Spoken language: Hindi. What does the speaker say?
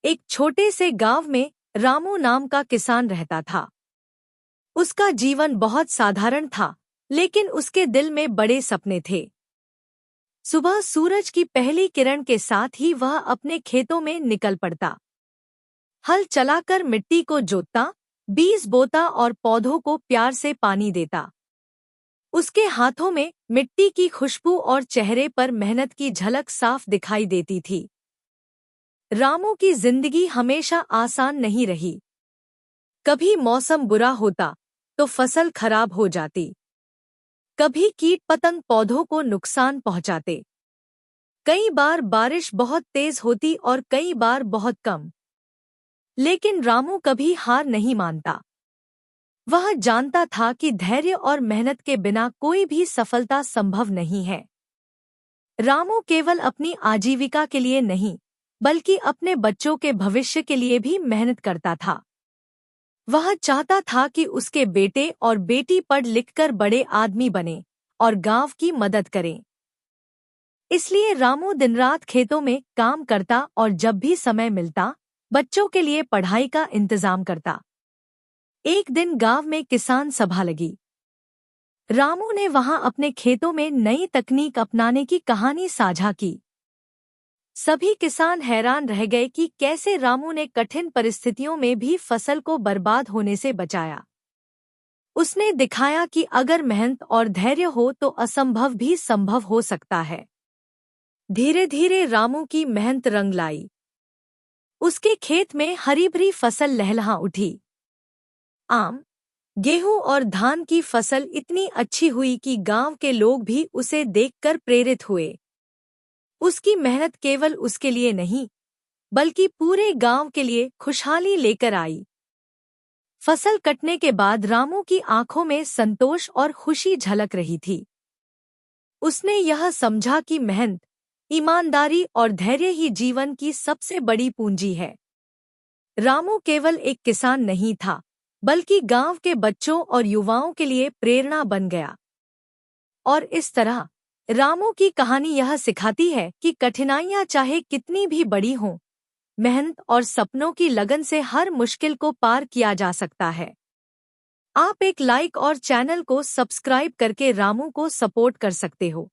एक छोटे से गांव में रामू नाम का किसान रहता था। उसका जीवन बहुत साधारण था, लेकिन उसके दिल में बड़े सपने थे। सुबह सूरज की पहली किरण के साथ ही वह अपने खेतों में निकल पड़ता। हल चलाकर मिट्टी को जोतता, बीज बोता और पौधों को प्यार से पानी देता। उसके हाथों में मिट्टी की खुशबू और चेहरे पर मेहनत की झलक साफ दिखाई देती थी। रामू की जिंदगी हमेशा आसान नहीं रही। कभी मौसम बुरा होता तो फसल खराब हो जाती, कभी कीट पतंग पौधों को नुकसान पहुंचाते। कई बार बारिश बहुत तेज होती और कई बार बहुत कम। लेकिन रामू कभी हार नहीं मानता। वह जानता था कि धैर्य और मेहनत के बिना कोई भी सफलता संभव नहीं है। रामू केवल अपनी आजीविका के लिए नहीं, बल्कि अपने बच्चों के भविष्य के लिए भी मेहनत करता था। वह चाहता था कि उसके बेटे और बेटी पढ़ लिखकर बड़े आदमी बने और गांव की मदद करें। इसलिए रामू दिन रात खेतों में काम करता और जब भी समय मिलता बच्चों के लिए पढ़ाई का इंतजाम करता। एक दिन गांव में किसान सभा लगी। रामू ने वहां अपने खेतों में नई तकनीक अपनाने की कहानी साझा की। सभी किसान हैरान रह गए कि कैसे रामू ने कठिन परिस्थितियों में भी फसल को बर्बाद होने से बचाया। उसने दिखाया कि अगर मेहनत और धैर्य हो तो असंभव भी संभव हो सकता है। धीरे धीरे रामू की मेहनत रंग लाई। उसके खेत में हरी भरी फसल लहलहा उठी। आम, गेहूं और धान की फसल इतनी अच्छी हुई कि गांव के लोग भी उसे देखकर प्रेरित हुए। उसकी मेहनत केवल उसके लिए नहीं, बल्कि पूरे गांव के लिए खुशहाली लेकर आई। फसल कटने के बाद रामू की आंखों में संतोष और खुशी झलक रही थी। उसने यह समझा कि मेहनत, ईमानदारी और धैर्य ही जीवन की सबसे बड़ी पूंजी है। रामू केवल एक किसान नहीं था, बल्कि गांव के बच्चों और युवाओं के लिए प्रेरणा बन गया। और इस तरह रामू की कहानी यह सिखाती है कि कठिनाइयां चाहे कितनी भी बड़ी हों, मेहनत और सपनों की लगन से हर मुश्किल को पार किया जा सकता है। आप एक लाइक और चैनल को सब्सक्राइब करके रामू को सपोर्ट कर सकते हो।